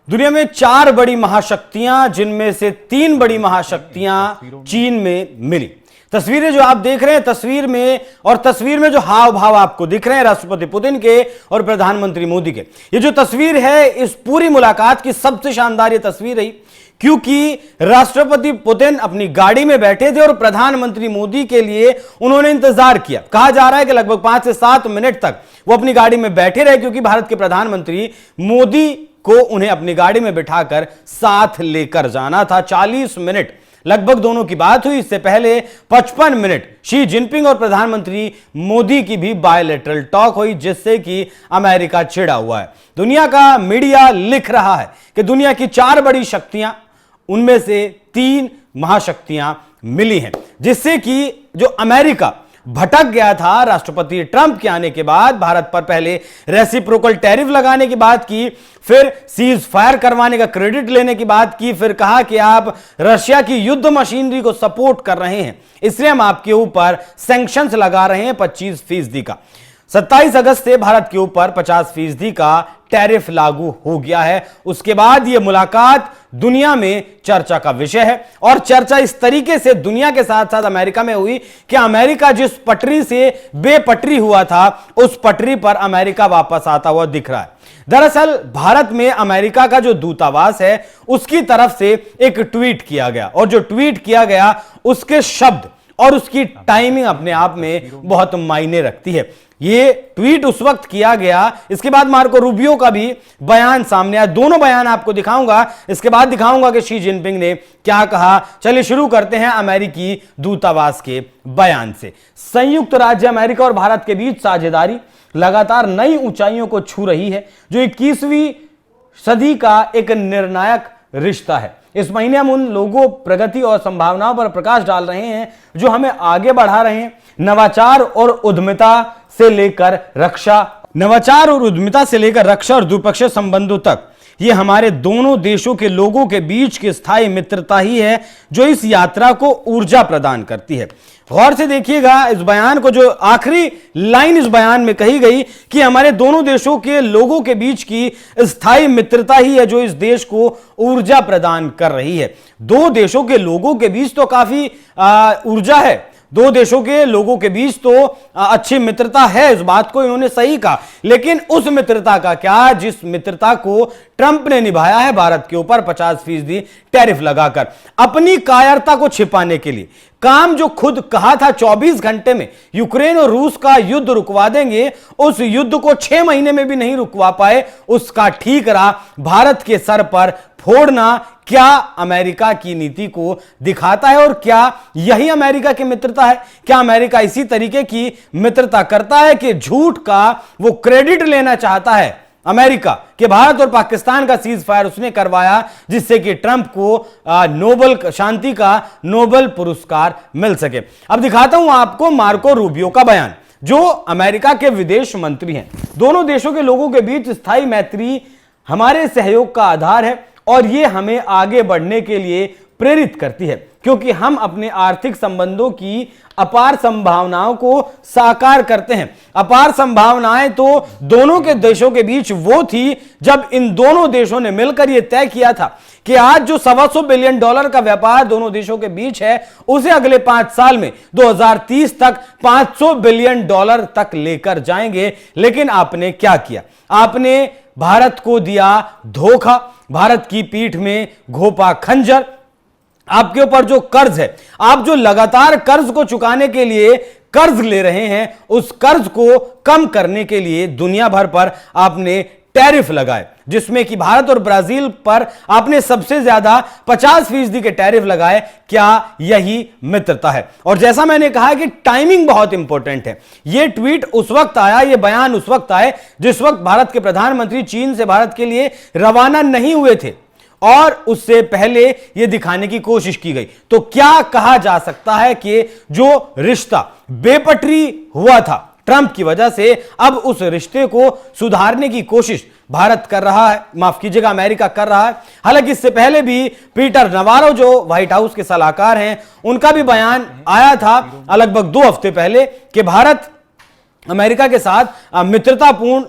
दुनिया में 4 बड़ी महाशक्तियां, जिनमें से 3 बड़ी महाशक्तियां चीन में मिली। तस्वीरें जो आप देख रहे हैं तस्वीर में जो हाव भाव आपको दिख रहे हैं राष्ट्रपति पुतिन के और प्रधानमंत्री मोदी के, ये जो तस्वीर है इस पूरी मुलाकात की सबसे शानदार ये तस्वीर रही, क्योंकि राष्ट्रपति पुतिन अपनी गाड़ी में बैठे थे और प्रधानमंत्री मोदी के लिए उन्होंने इंतजार किया। कहा जा रहा है कि लगभग 5 से 7 मिनट तक वो अपनी गाड़ी में बैठे रहे, क्योंकि भारत के प्रधानमंत्री मोदी को उन्हें अपनी गाड़ी में बिठाकर साथ लेकर जाना था। 40 मिनट लगभग दोनों की बात हुई। इससे पहले 55 मिनट शी जिनपिंग और प्रधानमंत्री मोदी की भी बायलैटरल टॉक हुई, जिससे कि अमेरिका चिढ़ा हुआ है। दुनिया का मीडिया लिख रहा है कि दुनिया की 4 बड़ी शक्तियां, उनमें से 3 महाशक्तियां मिली हैं, जिससे कि जो अमेरिका भटक गया था राष्ट्रपति ट्रंप के आने के बाद, भारत पर पहले रेसिप्रोकल टैरिफ लगाने की बात की, फिर सीज फायर करवाने का क्रेडिट लेने की बात की, फिर कहा कि आप रशिया की युद्ध मशीनरी को सपोर्ट कर रहे हैं, इसलिए हम आपके ऊपर सैंक्शंस लगा रहे हैं 25% का। 27 अगस्त से भारत के ऊपर 50% का टैरिफ लागू हो गया है। उसके बाद यह मुलाकात दुनिया में चर्चा का विषय है, और चर्चा इस तरीके से दुनिया के साथ साथ अमेरिका में हुई कि अमेरिका जिस पटरी से बेपटरी हुआ था, उस पटरी पर अमेरिका वापस आता हुआ दिख रहा है। दरअसल भारत में अमेरिका का जो दूतावास है, उसकी तरफ से एक ट्वीट किया गया, और जो ट्वीट किया गया उसके शब्द और उसकी टाइमिंग अपने आप में बहुत मायने रखती है। ये ट्वीट उस वक्त किया गया, इसके बाद मार्को रूबियो का भी बयान सामने आया। दोनों बयान आपको दिखाऊंगा, इसके बाद दिखाऊंगा कि शी जिनपिंग ने क्या कहा। चलिए शुरू करते हैं अमेरिकी दूतावास के बयान से। संयुक्त राज्य अमेरिका और भारत के बीच साझेदारी लगातार नई ऊंचाइयों को छू रही है, जो 21वीं सदी का एक निर्णायक रिश्ता है। इस महीने हम उन लोगों, प्रगति और संभावनाओं पर प्रकाश डाल रहे हैं जो हमें आगे बढ़ा रहे हैं। नवाचार और उद्यमिता से लेकर रक्षा और द्विपक्षीय संबंधों तक, ये हमारे दोनों देशों के लोगों के बीच की स्थायी मित्रता ही है जो इस यात्रा को ऊर्जा प्रदान करती है। गौर से देखिएगा इस बयान को, जो आखिरी लाइन इस बयान में कही गई कि हमारे दोनों देशों के लोगों के बीच की स्थायी मित्रता ही है जो इस देश को ऊर्जा प्रदान कर रही है। 2 देशों के लोगों के बीच तो काफी ऊर्जा है, 2 देशों के लोगों के बीच तो अच्छी मित्रता है, इस बात को इन्होंने सही कहा। लेकिन उस मित्रता का क्या जिस मित्रता को ट्रंप ने निभाया है भारत के ऊपर 50% टैरिफ लगाकर, अपनी कायरता को छिपाने के लिए। काम जो खुद कहा था 24 घंटे में यूक्रेन और रूस का युद्ध रुकवा देंगे, उस युद्ध को 6 महीने में भी नहीं रुकवा पाए, उसका ठीकरा भारत के सर पर फोड़ना क्या अमेरिका की नीति को दिखाता है, और क्या यही अमेरिका की मित्रता है? क्या अमेरिका इसी तरीके की मित्रता करता है कि झूठ का वो क्रेडिट लेना चाहता है अमेरिका कि भारत और पाकिस्तान का सीज फायर उसने करवाया, जिससे कि ट्रंप को नोबेल शांति का नोबेल पुरस्कार मिल सके? अब दिखाता हूं आपको मार्को रूबियो का बयान, जो अमेरिका के विदेश मंत्री हैं। दोनों देशों के लोगों के बीच स्थायी मैत्री हमारे सहयोग का आधार है, और यह हमें आगे बढ़ने के लिए प्रेरित करती है, क्योंकि हम अपने आर्थिक संबंधों की अपार संभावनाओं को साकार करते हैं। अपार संभावनाएं तो दोनों के देशों के बीच वो थी जब इन दोनों देशों ने मिलकर यह तय किया था कि आज जो $125 बिलियन का व्यापार दोनों देशों के बीच है, उसे अगले 5 साल में 2030 तक $500 बिलियन तक लेकर जाएंगे। लेकिन आपने क्या किया? आपने भारत को दिया धोखा, भारत की पीठ में घोंपा खंजर। आपके ऊपर जो कर्ज है, आप जो लगातार कर्ज को चुकाने के लिए कर्ज ले रहे हैं, उस कर्ज को कम करने के लिए दुनिया भर पर आपने टैरिफ लगाए, जिसमें कि भारत और ब्राजील पर आपने सबसे ज्यादा 50% के टैरिफ लगाए। क्या यही मित्रता है? और जैसा मैंने कहा कि टाइमिंग बहुत इंपॉर्टेंट है। यह ट्वीट उस वक्त आया, यह बयान उस वक्त आए जिस वक्त भारत के प्रधानमंत्री चीन से भारत के लिए रवाना नहीं हुए थे, और उससे पहले यह दिखाने की कोशिश की गई। तो क्या कहा जा सकता है कि जो रिश्ता बेपटरी हुआ था ट्रंप की वजह से, अब उस रिश्ते को सुधारने की कोशिश भारत कर रहा है, माफ कीजिएगा अमेरिका कर रहा है। हालांकि इससे पहले भी पीटर नवारो जो व्हाइट हाउस के सलाहकार हैं, उनका भी बयान आया था लगभग 2 हफ्ते पहले कि भारत अमेरिका के साथ मित्रतापूर्ण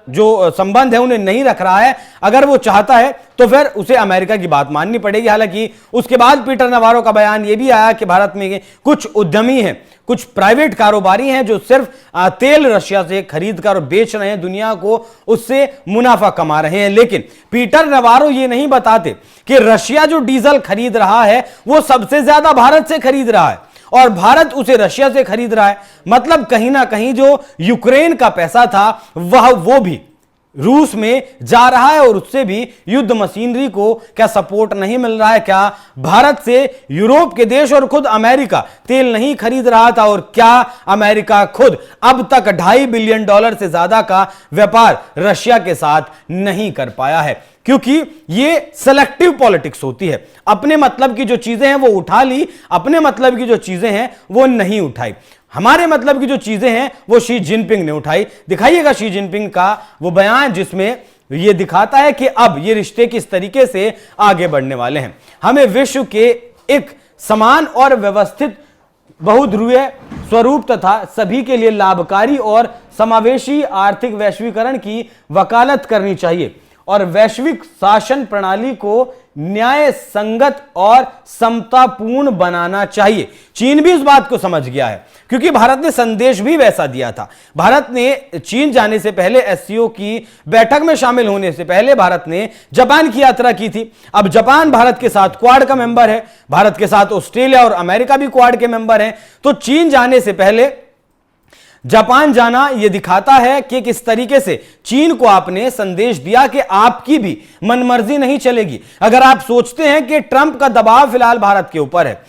जो संबंध है उन्हें नहीं रख रहा है, अगर वो चाहता है तो फिर उसे अमेरिका की बात माननी पड़ेगी। हालांकि उसके बाद पीटर नवारो का बयान यह भी आया कि भारत में कुछ उद्यमी हैं, कुछ प्राइवेट कारोबारी हैं जो सिर्फ तेल रशिया से खरीद कर और बेच रहे हैं, दुनिया को उससे मुनाफा कमा रहे हैं। लेकिन पीटर नवारो ये नहीं बताते कि रशिया जो डीजल खरीद रहा है वो सबसे ज्यादा भारत से खरीद रहा है और भारत उसे रशिया से खरीद रहा है। मतलब कहीं ना कहीं जो यूक्रेन का पैसा था वो भी रूस में जा रहा है और उससे भी युद्ध मशीनरी को क्या सपोर्ट नहीं मिल रहा है? क्या भारत से यूरोप के देश और खुद अमेरिका तेल नहीं खरीद रहा था? और क्या अमेरिका खुद अब तक $2.5 बिलियन से ज्यादा का व्यापार रशिया के साथ नहीं कर पाया है? क्योंकि ये सेलेक्टिव पॉलिटिक्स होती है, अपने मतलब की जो चीजें हैं वो उठा ली, अपने मतलब की जो चीजें हैं वो नहीं उठाई। हमारे मतलब की जो चीजें हैं वो शी जिनपिंग ने उठाई। दिखाइएगा शी जिनपिंग का वो बयान जिसमें ये दिखाता है कि अब ये रिश्ते किस तरीके से आगे बढ़ने वाले हैं। हमें विश्व के एक समान और व्यवस्थित बहुध्रुवीय स्वरूप तथा सभी के लिए लाभकारी और समावेशी आर्थिक वैश्वीकरण की वकालत करनी चाहिए और वैश्विक शासन प्रणाली को न्याय संगत और समतापूर्ण बनाना चाहिए। चीन भी इस बात को समझ गया है क्योंकि भारत ने संदेश भी वैसा दिया था। भारत ने चीन जाने से पहले एससीओ की बैठक में शामिल होने से पहले भारत ने जापान की यात्रा की थी। अब जापान भारत के साथ क्वाड का मेंबर है, भारत के साथ ऑस्ट्रेलिया और अमेरिका भी क्वाड के मेंबर हैं। तो चीन जाने से पहले जापान जाना यह दिखाता है कि किस तरीके से चीन को आपने संदेश दिया कि आपकी भी मनमर्जी नहीं चलेगी। अगर आप सोचते हैं कि ट्रंप का दबाव फिलहाल भारत के ऊपर है,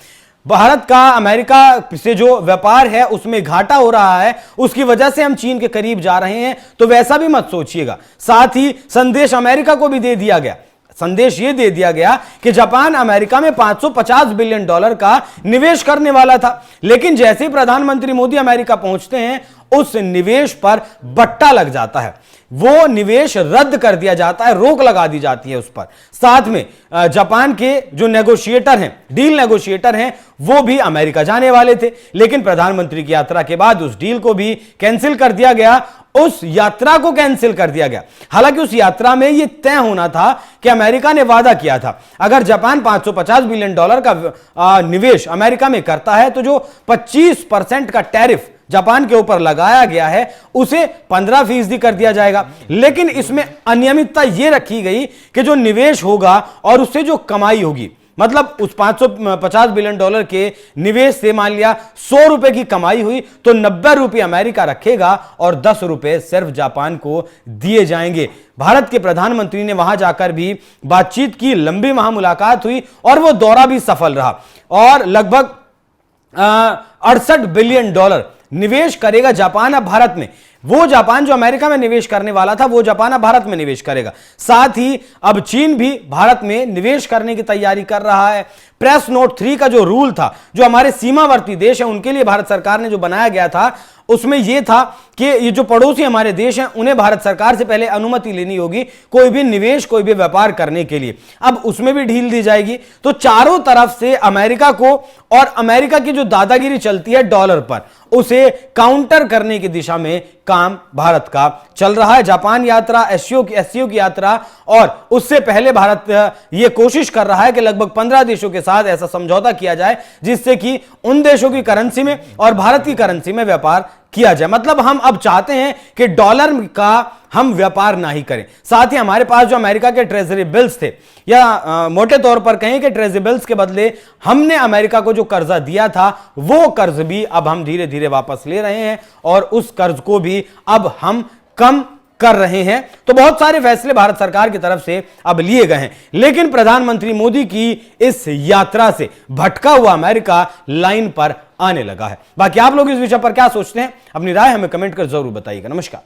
भारत का अमेरिका से जो व्यापार है उसमें घाटा हो रहा है, उसकी वजह से हम चीन के करीब जा रहे हैं, तो वैसा भी मत सोचिएगा। साथ ही संदेश अमेरिका को भी दे दिया गया, संदेश यह दे दिया गया कि जापान अमेरिका में $550 बिलियन का निवेश करने वाला था, लेकिन जैसे ही प्रधानमंत्री मोदी अमेरिका पहुंचते हैं उस निवेश पर बट्टा लग जाता है, वो निवेश रद्द कर दिया जाता है, रोक लगा दी जाती है उस पर। साथ में जापान के जो नेगोशिएटर हैं, डील नेगोशिएटर हैं, वो भी अमेरिका जाने वाले थे, लेकिन प्रधानमंत्री की यात्रा के बाद उस डील को भी कैंसिल कर दिया गया, उस यात्रा को कैंसिल कर दिया गया। हालांकि उस यात्रा में यह तय होना था कि अमेरिका ने वादा किया था अगर जापान $550 बिलियन का निवेश अमेरिका में करता है तो जो 25% का टैरिफ जापान के ऊपर लगाया गया है उसे 15% कर दिया जाएगा। लेकिन इसमें अनियमितता यह रखी गई कि जो निवेश होगा और उससे जो कमाई होगी, मतलब उस $550 बिलियन के निवेश से मान लिया ₹100 की कमाई हुई तो ₹90 अमेरिका रखेगा और ₹10 सिर्फ जापान को दिए जाएंगे। भारत के प्रधानमंत्री ने वहां जाकर भी बातचीत की, लंबी वहां मुलाकात हुई और वो दौरा भी सफल रहा और लगभग $68 बिलियन निवेश करेगा जापान अब भारत में। वो जापान जो अमेरिका में निवेश करने वाला था वो जापान अब भारत में निवेश करेगा। साथ ही अब चीन भी भारत में निवेश करने की तैयारी कर रहा है। प्रेस नोट 3 का जो रूल था, जो हमारे सीमावर्ती देश हैं उनके लिए भारत सरकार ने जो बनाया गया था, उसमें यह था कि ये जो पड़ोसी हमारे देश हैं उन्हें भारत सरकार से पहले अनुमति लेनी होगी कोई भी निवेश, कोई भी व्यापार करने के लिए। अब उसमें भी ढील दी जाएगी। तो चारों तरफ से अमेरिका को और अमेरिका की जो दादागिरी चलती है डॉलर पर, उसे काउंटर करने की दिशा में काम भारत का चल रहा है। जापान यात्रा, एससीओ की यात्रा और उससे पहले भारत यह कोशिश कर रहा है कि लगभग 15 देशों के साथ ऐसा समझौता किया जाए जिससे कि उन देशों की करेंसी में और भारत की करेंसी में व्यापार किया जाए। मतलब हम अब चाहते हैं कि डॉलर का हम व्यापार ना ही करें। साथ ही हमारे पास जो अमेरिका के ट्रेजरी बिल्स थे, या मोटे तौर पर कहें कि ट्रेजरी बिल्स के बदले हमने अमेरिका को जो कर्जा दिया था वो कर्ज भी अब हम धीरे धीरे वापस ले रहे हैं और उस कर्ज को भी अब हम कम कर रहे हैं। तो बहुत सारे फैसले भारत सरकार की तरफ से अब लिए गए हैं, लेकिन प्रधानमंत्री मोदी की इस यात्रा से भटका हुआ अमेरिका लाइन पर आने लगा है। बाकी आप लोग इस विषय पर क्या सोचते हैं? अपनी राय हमें कमेंट कर जरूर बताइएगा। नमस्कार।